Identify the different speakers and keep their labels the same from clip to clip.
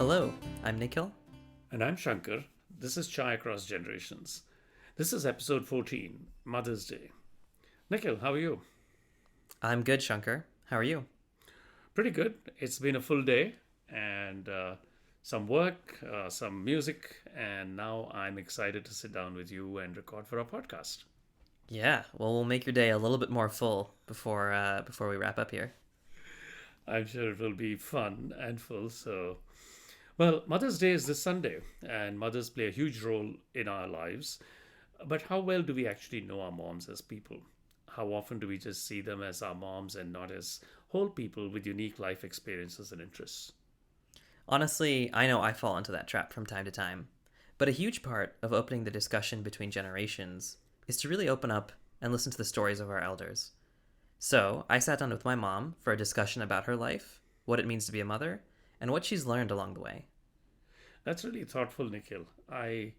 Speaker 1: Hello, I'm Nikil.
Speaker 2: And I'm Shankar. This is Chai Across Generations. This is episode 14, Mother's Day. Nikil, how are you?
Speaker 1: I'm good, Shankar. How are you?
Speaker 2: Pretty good. It's been a full day and some work, some music, and now I'm excited to sit down with you and record for our podcast.
Speaker 1: Yeah, well, we'll make your day a little bit more full before we wrap up here.
Speaker 2: I'm sure it will be fun and full. Well, Mother's Day is this Sunday, and mothers play a huge role in our lives. But how well do we actually know our moms as people? How often do we just see them as our moms and not as whole people with unique life experiences and interests?
Speaker 1: Honestly, I know I fall into that trap from time to time. But a huge part of opening the discussion between generations is to really open up and listen to the stories of our elders. So, I sat down with my mom for a discussion about her life, what it means to be a mother, and what she's learned along the way.
Speaker 2: That's really thoughtful, Nikhil. I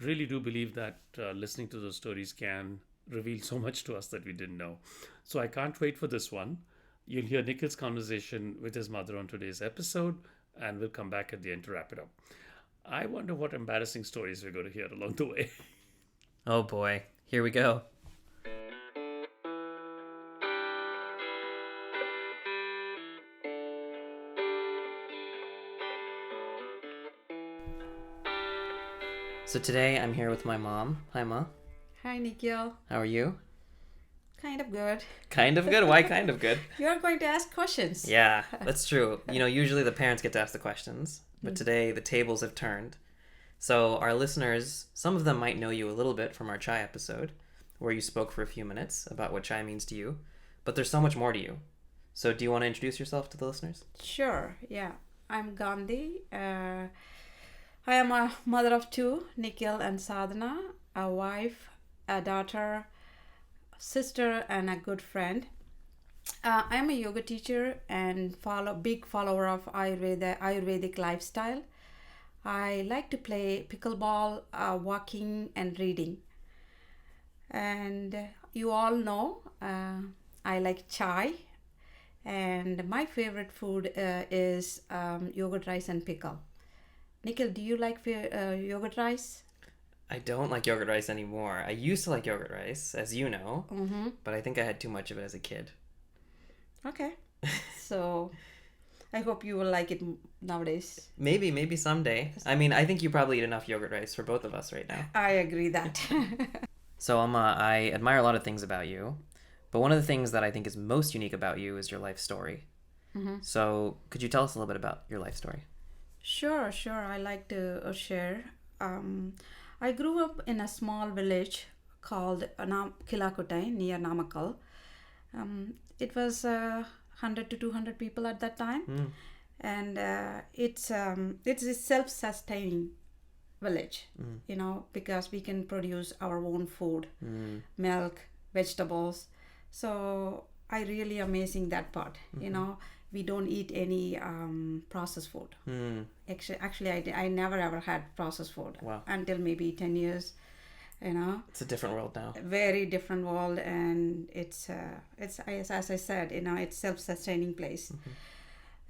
Speaker 2: really do believe that listening to those stories can reveal so much to us that we didn't know. So I can't wait for this one. You'll hear Nikhil's conversation with his mother on today's episode, and we'll come back at the end to wrap it up. I wonder what embarrassing stories we're going to hear along the way.
Speaker 1: Oh boy, here we go. So today I'm here with my mom. Hi, Ma.
Speaker 3: Hi, Nikil.
Speaker 1: How are you?
Speaker 3: Kind of good.
Speaker 1: Kind of good? Why kind of good?
Speaker 3: You're going to ask questions.
Speaker 1: Yeah, that's true. Usually the parents get to ask the questions, but today the tables have turned. So our listeners, some of them might know you a little bit from our chai episode, where you spoke for a few minutes about what chai means to you, but there's so much more to you. So do you want to introduce yourself to the listeners?
Speaker 3: Sure, yeah. I'm Gandhi. I am a mother of two, Nikil and Sadhana, a wife, a daughter, sister, and a good friend. I am a yoga teacher and big follower of Ayurvedic lifestyle. I like to play pickleball, walking, and reading. And you all know I like chai, and my favorite food is yogurt rice and pickle. Nikil, do you like yogurt rice?
Speaker 1: I don't like yogurt rice anymore. I used to like yogurt rice, as you know, but I think I had too much of it as a kid.
Speaker 3: Okay. So I hope you will like it nowadays.
Speaker 1: Maybe someday. I mean, I think you probably eat enough yogurt rice for both of us right now.
Speaker 3: I agree that.
Speaker 1: So, I admire a lot of things about you, but one of the things that I think is most unique about you is your life story. So, could you tell us a little bit about your life story?
Speaker 3: Sure. I like to share. I grew up in a small village called Kilakutai near Namakkal. It was 100 to 200 people at that time, and it's a self-sustaining village, because we can produce our own food, milk, vegetables. So I really amazing that part. We don't eat any processed food. Actually, I never ever had processed food.
Speaker 1: Wow.
Speaker 3: Until maybe 10 years.
Speaker 1: It's a different world now.
Speaker 3: Very different world, and it's as I said, it's self-sustaining place.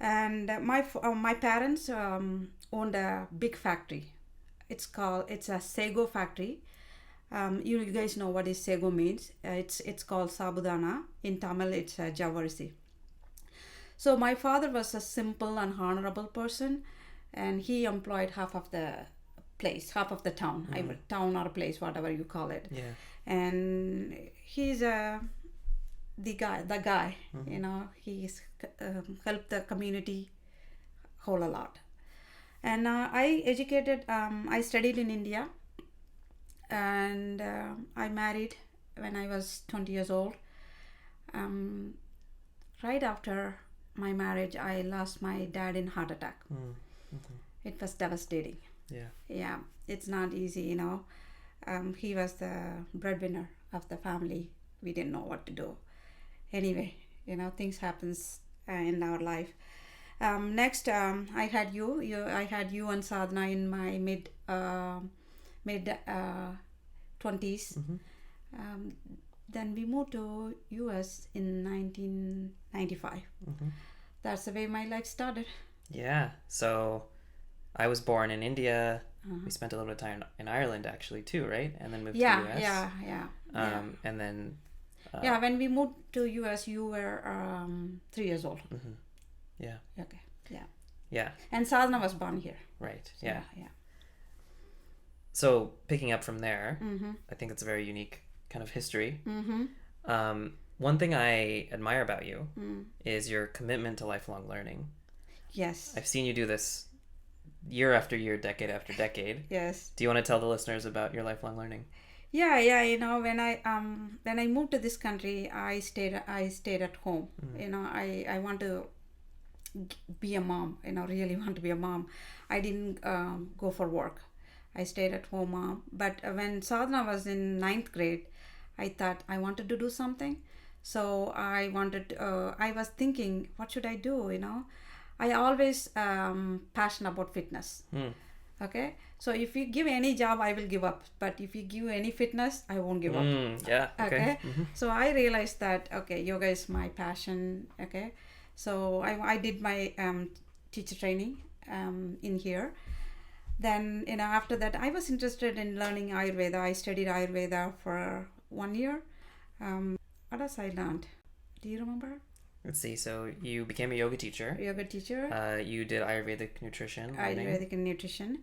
Speaker 3: And my parents owned a big factory. It's a sago factory. You guys know what is sago means. It's called sabudana. In Tamil, it's javarisi. So my father was a simple and honorable person, and he employed half of the town, town or a place, whatever you call it.
Speaker 1: Yeah.
Speaker 3: And he's the guy. He's helped the community whole a lot. And I studied in India, and I married when I was 20 years old. Right after my marriage, I lost my dad in heart attack. It was devastating. Yeah, it's not easy. He was the breadwinner of the family. We didn't know what to do. Anyway, things happens in our life. Next, I had you and Sadhana in my mid 20s. Then we moved to US in 1995. That's the way my life started.
Speaker 1: Yeah. So I was born in India. We spent a little bit of time in Ireland actually too, right? And then moved to
Speaker 3: Yeah,
Speaker 1: the US.
Speaker 3: yeah.
Speaker 1: And then
Speaker 3: Yeah, when we moved to US, you were 3 years old.
Speaker 1: yeah.
Speaker 3: Okay, yeah.
Speaker 1: Yeah.
Speaker 3: And Sadhana was born here.
Speaker 1: Right.
Speaker 3: So,
Speaker 1: Yeah.
Speaker 3: yeah.
Speaker 1: So picking up from there, I think it's a very unique kind of history. One thing I admire about you is your commitment to lifelong learning.
Speaker 3: Yes.
Speaker 1: I've seen you do this year after year, decade after decade.
Speaker 3: Yes.
Speaker 1: Do you want to tell the listeners about your lifelong learning?
Speaker 3: Yeah, yeah. When I moved to this country, I stayed at home. I want to be a mom. Really want to be a mom. I didn't go for work. I stayed at home mom. But when Sadhana was in ninth grade, I thought I wanted to do something. So I was thinking, what should I do? I always passionate about fitness. Okay, so if you give any job, I will give up. But if you give any fitness, I won't give up.
Speaker 1: Yeah. Okay.
Speaker 3: So I realized that yoga is my passion. Okay, so I did my teacher training in here. Then after that, I was interested in learning Ayurveda. I studied Ayurveda for 1 year. What else I learned? Do you remember?
Speaker 1: Let's see. So you became a yoga teacher.
Speaker 3: Yoga teacher.
Speaker 1: You did Ayurvedic nutrition.
Speaker 3: Ayurvedic nutrition.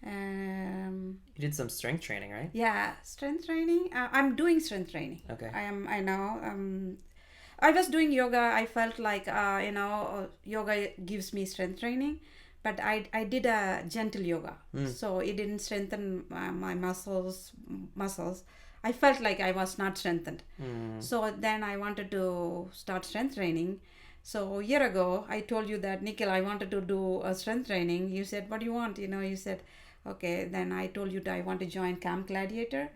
Speaker 1: You did some strength training, right?
Speaker 3: Yeah, strength training. I'm doing strength training.
Speaker 1: Okay.
Speaker 3: I know. I was doing yoga. I felt like yoga gives me strength training, but I did a gentle yoga, so it didn't strengthen my muscles. I felt like I was not strengthened. So then I wanted to start strength training. So a year ago, I told you that, Nikil, I wanted to do a strength training. You said, what do you want? You said, okay. Then I told you that I want to join Camp Gladiator.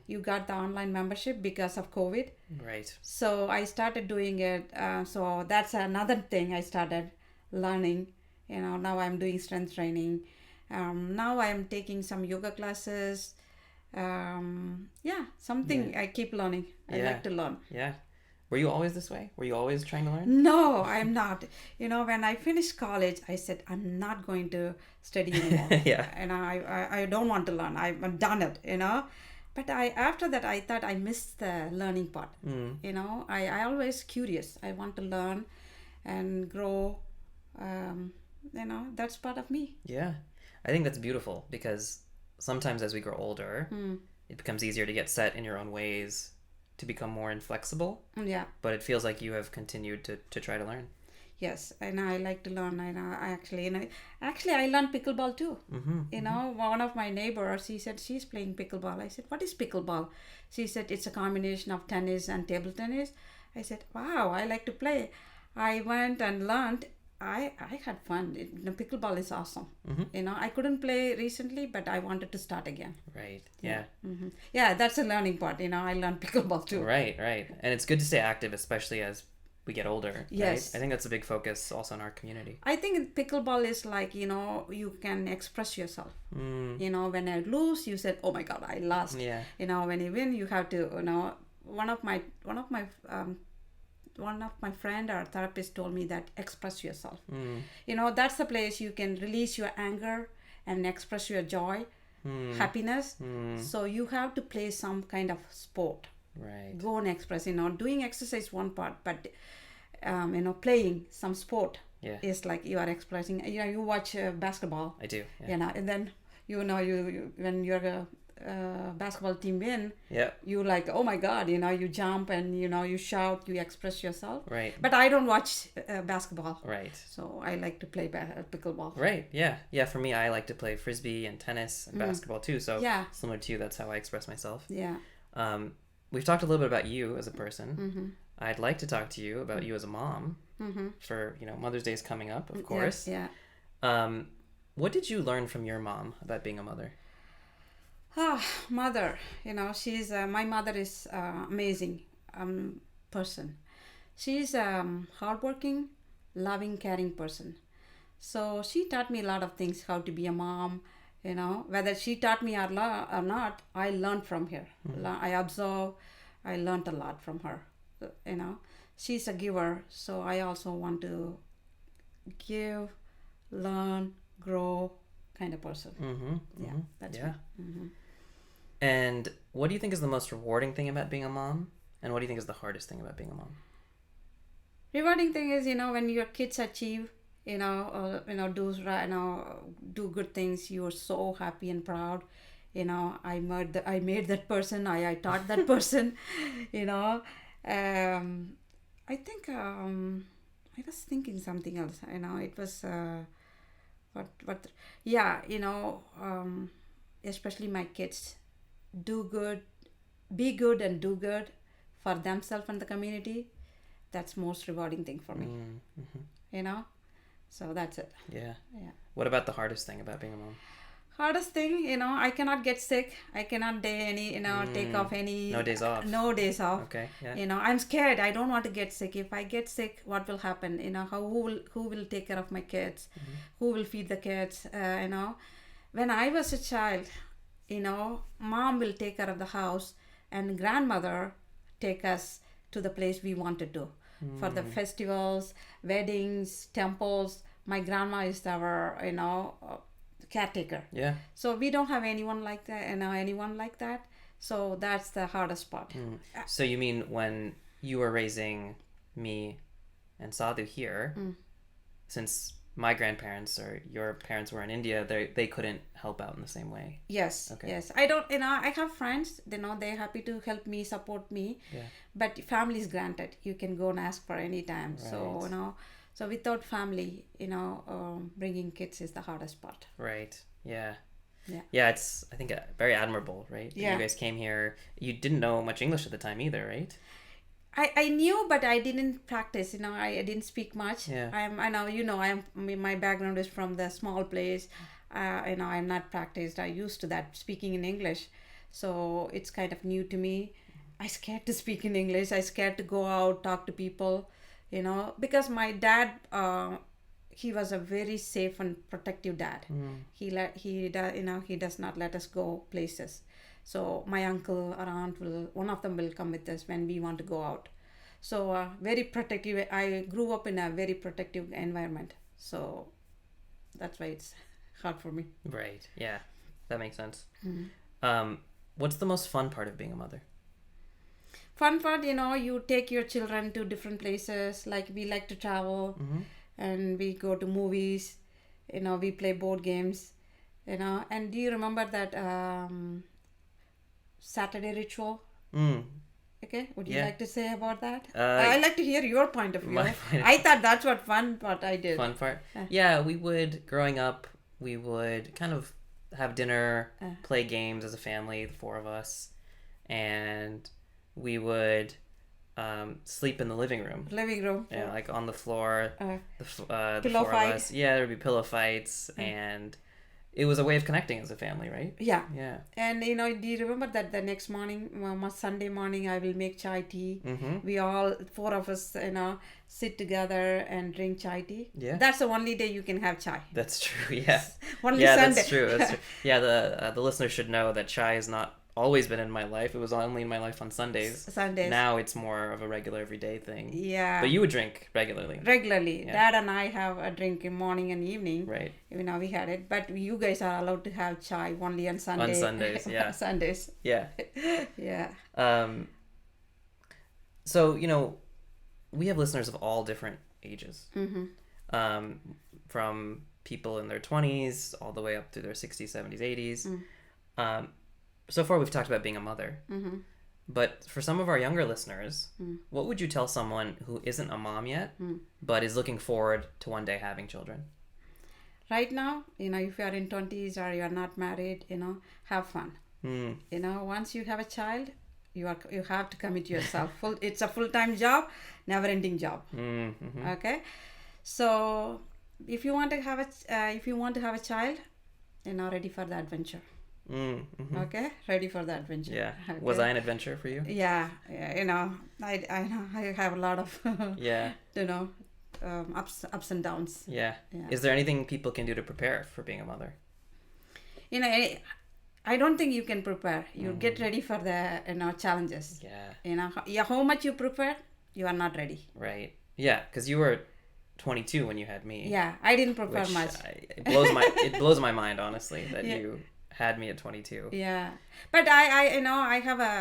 Speaker 3: You got the online membership because of COVID.
Speaker 1: Right.
Speaker 3: So I started doing it. So that's another thing I started learning. Now I'm doing strength training. Now I'm taking some yoga classes. Something I keep learning. I like to learn.
Speaker 1: Yeah. Were you always this way? Were you always trying to learn?
Speaker 3: No, I'm not. When I finished college, I said I'm not going to study anymore.
Speaker 1: Yeah.
Speaker 3: And I don't want to learn. I've done it. But after that I thought I missed the learning part. I always curious. I want to learn and grow. That's part of me.
Speaker 1: Yeah. I think that's beautiful because sometimes as we grow older, it becomes easier to get set in your own ways, to become more inflexible.
Speaker 3: Yeah.
Speaker 1: But it feels like you have continued to try to learn.
Speaker 3: Yes, and I like to learn. I learned pickleball too. One of my neighbors, she said she's playing pickleball. I said, what is pickleball? She said it's a combination of tennis and table tennis. I said, wow, I like to play. I went and learned. I had fun. Pickleball is awesome. I couldn't play recently, but I wanted to start again.
Speaker 1: Right. Yeah.
Speaker 3: Yeah, that's a learning part. I learned pickleball too.
Speaker 1: Right. And it's good to stay active, especially as we get older.
Speaker 3: Yes.
Speaker 1: Right? I think that's a big focus also in our community.
Speaker 3: I think pickleball is like, you can express yourself. When I lose, you said, oh my God, I lost.
Speaker 1: Yeah.
Speaker 3: When you win, you have to, one of my friend or therapist told me that express yourself. That's the place you can release your anger and express your joy, happiness. So you have to play some kind of sport.
Speaker 1: Right.
Speaker 3: Go and express. Doing exercise one part, but playing some sport is like you are expressing. You watch basketball.
Speaker 1: I do. Yeah.
Speaker 3: And then you when you're basketball team win, you like, oh my God, you jump and you shout, you express yourself.
Speaker 1: Right.
Speaker 3: But I don't watch basketball.
Speaker 1: Right.
Speaker 3: So I like to play pickleball.
Speaker 1: Right. Yeah. For me, I like to play frisbee and tennis and basketball too. So similar to you, that's how I express myself.
Speaker 3: Yeah.
Speaker 1: We've talked a little bit about you as a person. I'd like to talk to you about you as a mom. For Mother's Day is coming up, of course.
Speaker 3: Yeah.
Speaker 1: What did you learn from your mom about being a mother?
Speaker 3: Mother, she's my mother is amazing person. She's hardworking, loving, caring person. So she taught me a lot of things, how to be a mom. Whether she taught me or not, I learned from her. I observe. I learned a lot from her. She's a giver, so I also want to give, learn, grow kind of person. Yeah, that's
Speaker 1: Yeah.
Speaker 3: me.
Speaker 1: And what do you think is the most rewarding thing about being a mom? And what do you think is the hardest thing about being a mom?
Speaker 3: Rewarding thing is, when your kids achieve, do good things, you're so happy and proud. I made that person. I taught that person. you know I think I was thinking something else. It was what yeah, especially my kids do good, be good and do good for themselves and the community. That's most rewarding thing for me. So that's it.
Speaker 1: Yeah.
Speaker 3: Yeah.
Speaker 1: What about the hardest thing about being a mom?
Speaker 3: Hardest thing, I cannot get sick. I cannot take off any.
Speaker 1: No days off.
Speaker 3: No days off.
Speaker 1: Okay. Yeah.
Speaker 3: I'm scared. I don't want to get sick. If I get sick, what will happen? Who will take care of my kids? Who will feed the kids? When I was a child, mom will take care of the house, and grandmother take us to the place we wanted to for the festivals, weddings, temples. My grandma is our caretaker.
Speaker 1: Yeah.
Speaker 3: So we don't have anyone like that. So that's the hardest part.
Speaker 1: So you mean when you were raising me and Sadhu here, since my grandparents or your parents were in India, they couldn't help out in the same way?
Speaker 3: Yes.
Speaker 1: Okay.
Speaker 3: Yes. I don't. I have friends. They're happy to help me, support me.
Speaker 1: Yeah.
Speaker 3: But family is granted. You can go and ask for any time.
Speaker 1: Right.
Speaker 3: So So without family, bringing kids is the hardest part.
Speaker 1: Right. Yeah.
Speaker 3: Yeah.
Speaker 1: Yeah, it's, I think, very admirable, right? That
Speaker 3: Yeah.
Speaker 1: You guys came here. You didn't know much English at the time either, right?
Speaker 3: I knew, but I didn't practice. I didn't speak much.
Speaker 1: Yeah.
Speaker 3: My background is from the small place. I'm not practiced. I used to that speaking in English, so it's kind of new to me. I scared to speak in English. I scared to go out, talk to people. Because my dad, he was a very safe and protective dad. He does not let us go places. So my uncle or aunt one of them will come with us when we want to go out. So very protective. I grew up in a very protective environment. So that's why it's hard for me.
Speaker 1: Right. Yeah. That makes sense. What's the most fun part of being a mother?
Speaker 3: Fun part, you take your children to different places. Like we like to travel, and we go to movies. We play board games. And do you remember that Saturday ritual? Okay, would you like to say about that? I'd like to hear your point of view. I thought that's what fun part I did.
Speaker 1: Fun part? Yeah, growing up, we would kind of have dinner, play games as a family, the four of us, and we would sleep in the living room. Yeah, like on the floor. The
Speaker 3: pillow
Speaker 1: four
Speaker 3: fight.
Speaker 1: of us. Yeah, there would be pillow fights, and it was a way of connecting as a family, right?
Speaker 3: Yeah.
Speaker 1: Yeah.
Speaker 3: And do you remember that the next morning, Sunday morning, I will make chai tea. We all, four of us, sit together and drink chai tea.
Speaker 1: Yeah.
Speaker 3: That's the only day you can have chai.
Speaker 1: That's true. Yeah.
Speaker 3: Only
Speaker 1: yeah,
Speaker 3: Sunday.
Speaker 1: That's true. That's true. Yeah, the listeners should know that chai has not always been in my life. It was only in my life on Sundays. Now it's more of a regular everyday thing.
Speaker 3: Yeah.
Speaker 1: But you would drink regularly.
Speaker 3: Regularly. Yeah. Dad and I have a drink in morning and evening.
Speaker 1: Right.
Speaker 3: We had it. But you guys are allowed to have chai only on Sunday.
Speaker 1: On Sundays, yeah.
Speaker 3: Sundays.
Speaker 1: Yeah.
Speaker 3: Yeah.
Speaker 1: So, we have listeners of all different ages. From people in their 20s all the way up through their 60s, 70s, 80s. So far we've talked about being a mother. But for some of our younger listeners, what would you tell someone who isn't a mom yet, but is looking forward to one day having children?
Speaker 3: Right now, if you are in 20s or you are not married, have fun. Once you have a child, you have to commit yourself. It's a full-time job, never-ending job. Okay, so if you want to have a child, ready for the adventure. Okay, ready for the adventure.
Speaker 1: Yeah.
Speaker 3: Okay.
Speaker 1: Was I an adventure for you?
Speaker 3: Yeah. I have a lot of
Speaker 1: yeah.
Speaker 3: Ups and downs.
Speaker 1: Yeah. Is there anything people can do to prepare for being a mother?
Speaker 3: I don't think you can prepare. You get ready for the challenges.
Speaker 1: Yeah.
Speaker 3: How much you prepare, you are not ready.
Speaker 1: Right. Yeah, because you were 22 when you had me.
Speaker 3: Yeah, I didn't prepare
Speaker 1: Which
Speaker 3: much.
Speaker 1: it blows my mind, honestly, that
Speaker 3: Yeah.
Speaker 1: you had me at 22.
Speaker 3: Yeah, but I have a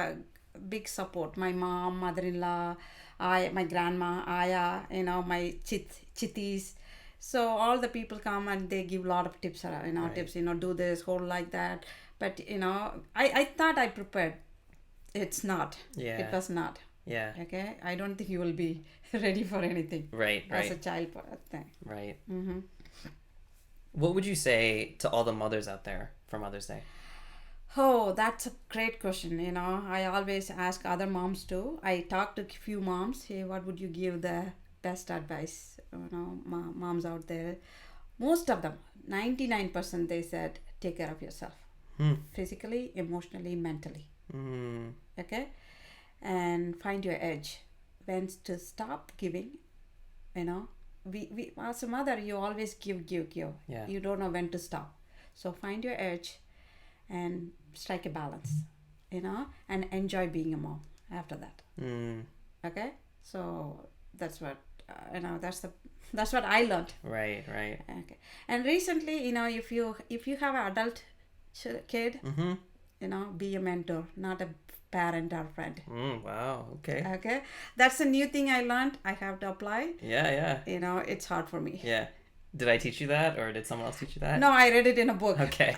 Speaker 3: big support. My mom, mother-in-law, my grandma, Aya, my chittis. So all the people come and they give a lot of tips,
Speaker 1: Right.
Speaker 3: tips, do this, hold like that. But, I thought I prepared. It's not.
Speaker 1: Yeah.
Speaker 3: It was not.
Speaker 1: Yeah.
Speaker 3: Okay? I don't think you will be ready for anything
Speaker 1: Right,
Speaker 3: as a
Speaker 1: right,
Speaker 3: child thing.
Speaker 1: right.
Speaker 3: Mm-hmm.
Speaker 1: What would you say to all the mothers out there for Mother's Day?
Speaker 3: Oh, that's a great question. I always ask other moms too. I talk to a few moms. Hey, what would you give the best advice? Moms out there. Most of them, 99%, they said, take care of yourself. Physically, emotionally, mentally.
Speaker 1: Mm.
Speaker 3: Okay? And find your edge. When to stop giving, we as a mother, you always give.
Speaker 1: Yeah.
Speaker 3: You don't know when to stop. So find your edge and strike a balance, and enjoy being a mom after that.
Speaker 1: Mm.
Speaker 3: Okay, so that's what that's what I learned.
Speaker 1: Right, right.
Speaker 3: Okay, and recently, if you have an adult kid,
Speaker 1: Mm-hmm.
Speaker 3: be a mentor, not a parent or friend.
Speaker 1: Wow, okay.
Speaker 3: Okay, that's a new thing I learned. I have to apply.
Speaker 1: Yeah, yeah.
Speaker 3: It's hard for me.
Speaker 1: Yeah. Did I teach you that, or did someone else teach you that?
Speaker 3: No, I read it in a book.
Speaker 1: Okay.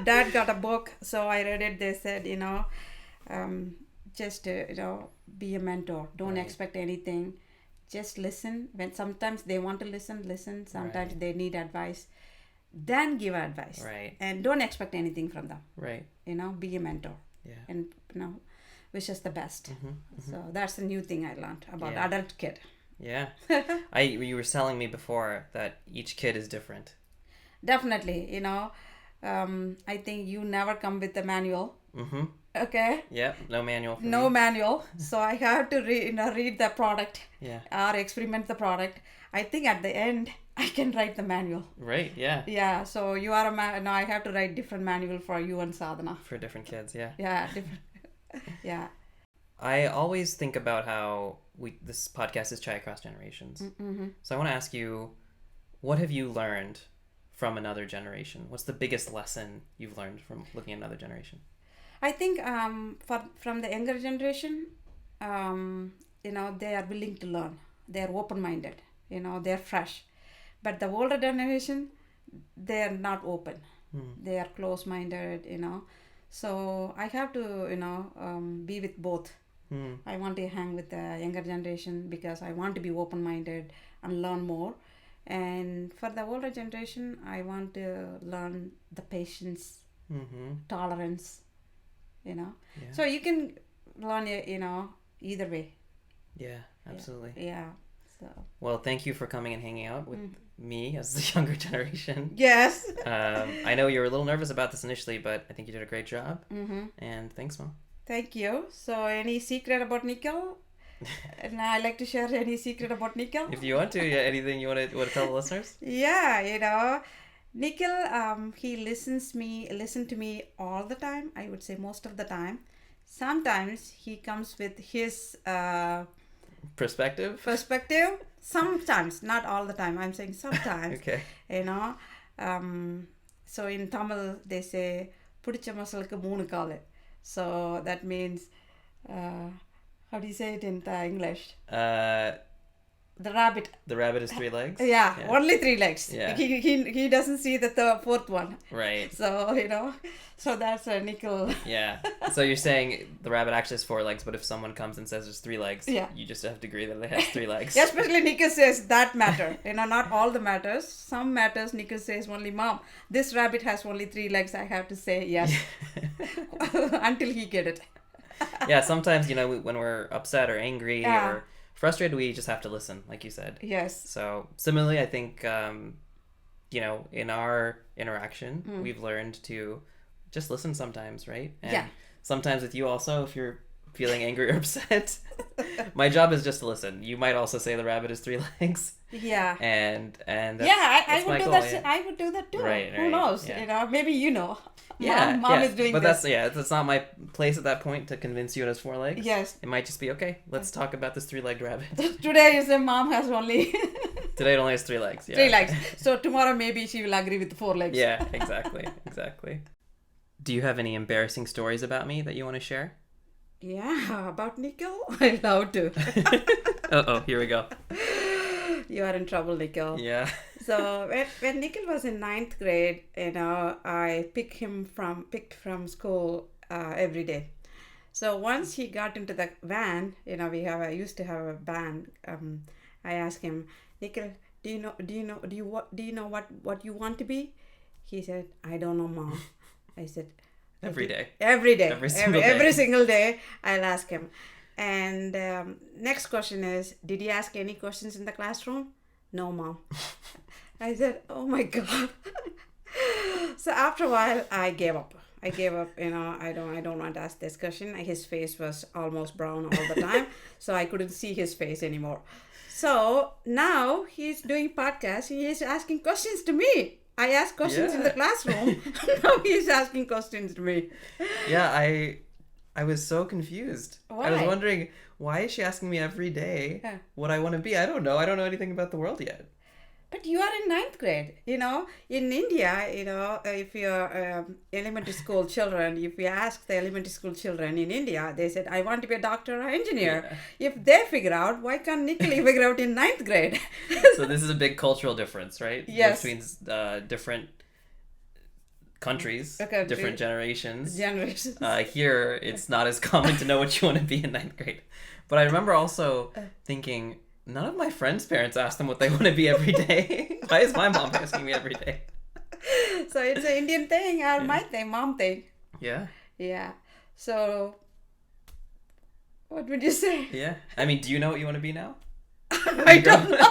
Speaker 3: Dad got a book, so I read it. They said, just be a mentor. Don't
Speaker 1: Right.
Speaker 3: expect anything. Just listen. When sometimes they want to listen. Sometimes
Speaker 1: Right.
Speaker 3: they need advice. Then give advice.
Speaker 1: Right.
Speaker 3: And don't expect anything from them.
Speaker 1: Right.
Speaker 3: Be a mentor.
Speaker 1: Yeah.
Speaker 3: And wish us the best.
Speaker 1: Mm-hmm.
Speaker 3: So that's a new thing I learned about
Speaker 1: Yeah.
Speaker 3: adult kid.
Speaker 1: Yeah. You were telling me before that each kid is different.
Speaker 3: Definitely, I think you never come with a manual.
Speaker 1: Mm-hmm.
Speaker 3: Okay.
Speaker 1: Yep. No manual for
Speaker 3: No
Speaker 1: me.
Speaker 3: manual, so I have to read the product
Speaker 1: Yeah.
Speaker 3: or experiment the product. I think at the end I can write the manual.
Speaker 1: Right. Yeah.
Speaker 3: Yeah, so you are a man. Now I have to write different manual for you and Sadhana.
Speaker 1: For different kids. Yeah.
Speaker 3: Yeah, different. Yeah.
Speaker 1: I always think about how this podcast is Chai Across Generations.
Speaker 3: Mm-hmm.
Speaker 1: So I want to ask you, what have you learned from another generation? What's the biggest lesson you've learned from looking at another generation?
Speaker 3: I think from the younger generation, they are willing to learn. They are open-minded. They are fresh. But the older generation, they are not open. They are close-minded. So I have to be with both. I want to hang with the younger generation because I want to be open-minded and learn more. And for the older generation, I want to learn the patience, tolerance,
Speaker 1: Yeah.
Speaker 3: So you can learn, either way.
Speaker 1: Yeah, absolutely.
Speaker 3: Yeah. So.
Speaker 1: Well, thank you for coming and hanging out with me as the younger generation.
Speaker 3: Yes.
Speaker 1: I know you were a little nervous about this initially, but I think you did a great job.
Speaker 3: Mm-hmm.
Speaker 1: And thanks, Mom.
Speaker 3: Thank you. So, any secret about Nikil? And I like to share any secret about Nikil.
Speaker 1: If you want to, yeah, anything you want to tell the listeners?
Speaker 3: Yeah, Nikil, he listen to me all the time. I would say most of the time. Sometimes he comes with his
Speaker 1: Perspective?
Speaker 3: Sometimes, not all the time. I'm saying sometimes.
Speaker 1: Okay.
Speaker 3: So in Tamil they say புடிச்ச மசாலுக்கு 3 காலு. So that means how do you say it in English? The rabbit.
Speaker 1: The rabbit is 3 legs?
Speaker 3: Yeah, only 3 legs.
Speaker 1: Yeah.
Speaker 3: He doesn't see the fourth one.
Speaker 1: Right.
Speaker 3: So, so that's a Nikil.
Speaker 1: Yeah. So you're saying the rabbit actually has 4 legs, but if someone comes and says there's 3 legs,
Speaker 3: Yeah.
Speaker 1: you just have to agree that it has 3 legs.
Speaker 3: Especially Nikil says that matter. Not all the matters. Some matters Nikil says only, Mom, this rabbit has only 3 legs. I have to say yes. Until he get it.
Speaker 1: Yeah, sometimes, when we're upset or angry
Speaker 3: Yeah.
Speaker 1: or frustrated, we just have to listen, like you said.
Speaker 3: Yes.
Speaker 1: So similarly, I think, in our interaction, we've learned to just listen sometimes, right? And
Speaker 3: Yeah.
Speaker 1: sometimes with you also, if you're feeling angry or upset, my job is just to listen. You might also say the rabbit is 3 legs.
Speaker 3: Yeah.
Speaker 1: And that's,
Speaker 3: Yeah, I
Speaker 1: that's my
Speaker 3: would do
Speaker 1: goal,
Speaker 3: that.
Speaker 1: yeah.
Speaker 3: I would do that too.
Speaker 1: Right,
Speaker 3: Who
Speaker 1: right,
Speaker 3: knows?
Speaker 1: yeah.
Speaker 3: Maybe
Speaker 1: Yeah,
Speaker 3: Mom is doing
Speaker 1: but
Speaker 3: this.
Speaker 1: that's not my place at that point to convince you it has 4 legs.
Speaker 3: Yes.
Speaker 1: It might just be, okay, let's talk about this 3-legged rabbit.
Speaker 3: Today is a mom has only
Speaker 1: Today it only has 3 legs. Yeah.
Speaker 3: 3 legs. So tomorrow maybe she will agree with 4 legs.
Speaker 1: Yeah, exactly. Do you have any embarrassing stories about me that you want to share?
Speaker 3: Yeah, about Nikil? I love to.
Speaker 1: Uh-oh, here we go.
Speaker 3: You are in trouble, Nikil.
Speaker 1: Yeah.
Speaker 3: So when Nikil was in 9th grade, I picked from school every day. So once he got into the van, I used to have a van. I asked him, Nikil, do you know what you want to be? He said, I don't know, Mom. I said,
Speaker 1: Every day.
Speaker 3: Every day.
Speaker 1: Every
Speaker 3: single day, I'll ask him. And next question is, did he ask any questions in the classroom? No, Mom. I said, oh my God. So after a while, I gave up. I don't want to ask this question. His face was almost brown all the time, so I couldn't see his face anymore. So now he's doing podcasts. He is asking questions to me. I ask questions in the classroom. Now he's asking questions to me.
Speaker 1: Yeah, I was so confused.
Speaker 3: Why?
Speaker 1: I was wondering, why is she asking me every day what I want to be? I don't know. I don't know anything about the world yet.
Speaker 3: But you are in 9th grade. In India, if you're elementary school children, if you ask the elementary school children in India, they said, I want to be a doctor or engineer. Yeah. If they figure out, why can't Nikil figure out in 9th grade?
Speaker 1: So this is a big cultural difference, right?
Speaker 3: Yes.
Speaker 1: Between different countries, different generations. Here, it's not as common to know what you want to be in 9th grade. But I remember also thinking, none of my friends' parents ask them what they want to be every day. Why is my mom asking me every day?
Speaker 3: So it's an Indian thing or my thing, mom thing.
Speaker 1: Yeah.
Speaker 3: Yeah. So what would you say?
Speaker 1: Yeah. I mean, do you know what you want to be now?
Speaker 3: I don't know.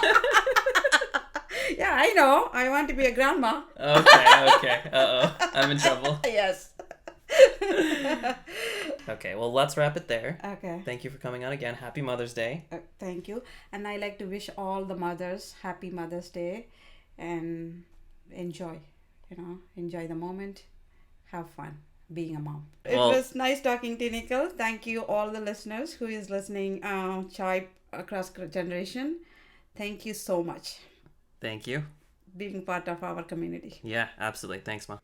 Speaker 3: Yeah, I know. I want to be a grandma.
Speaker 1: Okay. Uh-oh. I'm in trouble.
Speaker 3: Yes.
Speaker 1: Okay, well, let's wrap it there.
Speaker 3: Okay.
Speaker 1: Thank you for coming on again. Happy Mother's Day.
Speaker 3: Thank you. And I like to wish all the mothers happy Mother's Day and enjoy the moment. Have fun being a mom. Well, it was nice talking to Nikil. Thank you all the listeners who is listening Chai Across Generation. Thank you so much.
Speaker 1: Thank you.
Speaker 3: Being part of our community.
Speaker 1: Yeah, absolutely. Thanks, Mom.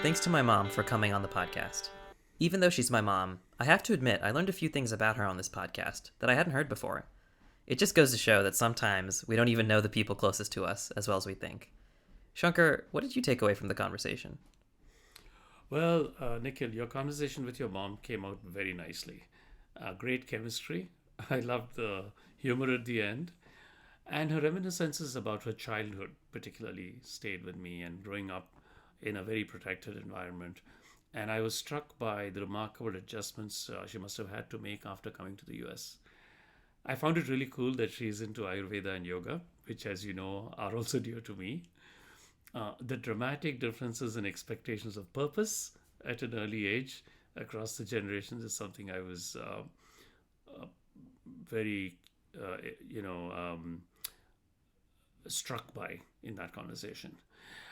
Speaker 1: Thanks to my mom for coming on the podcast. Even though she's my mom, I have to admit I learned a few things about her on this podcast that I hadn't heard before. It just goes to show that sometimes we don't even know the people closest to us as well as we think. Shankar, what did you take away from the conversation?
Speaker 2: Well, Nikil, your conversation with your mom came out very nicely. Great chemistry. I loved the humor at the end. And her reminiscences about her childhood particularly stayed with me, and growing up in a very protected environment. And I was struck by the remarkable adjustments she must have had to make after coming to the US. I found it really cool that she's into Ayurveda and yoga, which, as you know, are also dear to me. The dramatic differences in expectations of purpose at an early age across the generations is something I was very, struck by in that conversation.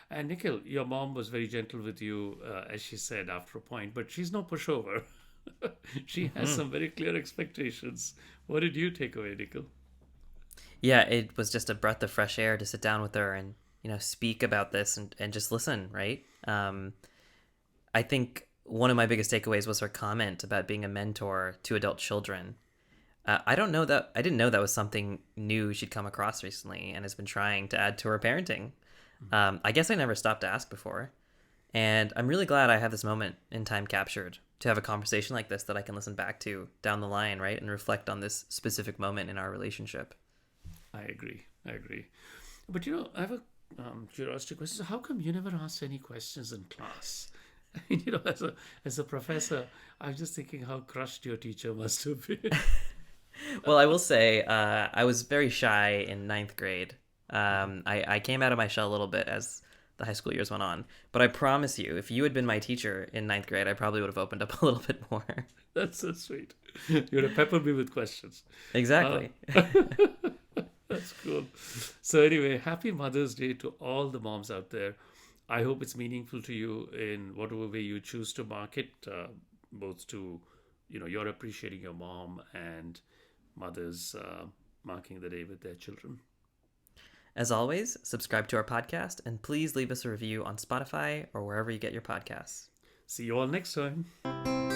Speaker 2: And Nikil, your mom was very gentle with you, as she said after a point, but she's no pushover. She has some very clear expectations. What did you take away, Nikil?
Speaker 1: Yeah, it was just a breath of fresh air to sit down with her and, speak about this and just listen, right? I think one of my biggest takeaways was her comment about being a mentor to adult children. I didn't know that was something new she'd come across recently and has been trying to add to her parenting. I guess I never stopped to ask before. And I'm really glad I have this moment in time captured to have a conversation like this that I can listen back to down the line, right? And reflect on this specific moment in our relationship.
Speaker 2: I agree. But I have a curiosity question. So how come you never asked any questions in class? I mean, as a professor, I'm just thinking how crushed your teacher must have been.
Speaker 1: Well, I will say I was very shy in ninth grade. I came out of my shell a little bit as the high school years went on. But I promise you, if you had been my teacher in ninth grade, I probably would have opened up a little bit more.
Speaker 2: That's so sweet. You're to pepper me with questions.
Speaker 1: Exactly.
Speaker 2: That's cool. So anyway, happy Mother's Day to all the moms out there. I hope it's meaningful to you in whatever way you choose to mark it, both to, you're appreciating your mom and mothers marking the day with their children.
Speaker 1: As always, subscribe to our podcast and please leave us a review on Spotify or wherever you get your podcasts.
Speaker 2: See you all next time.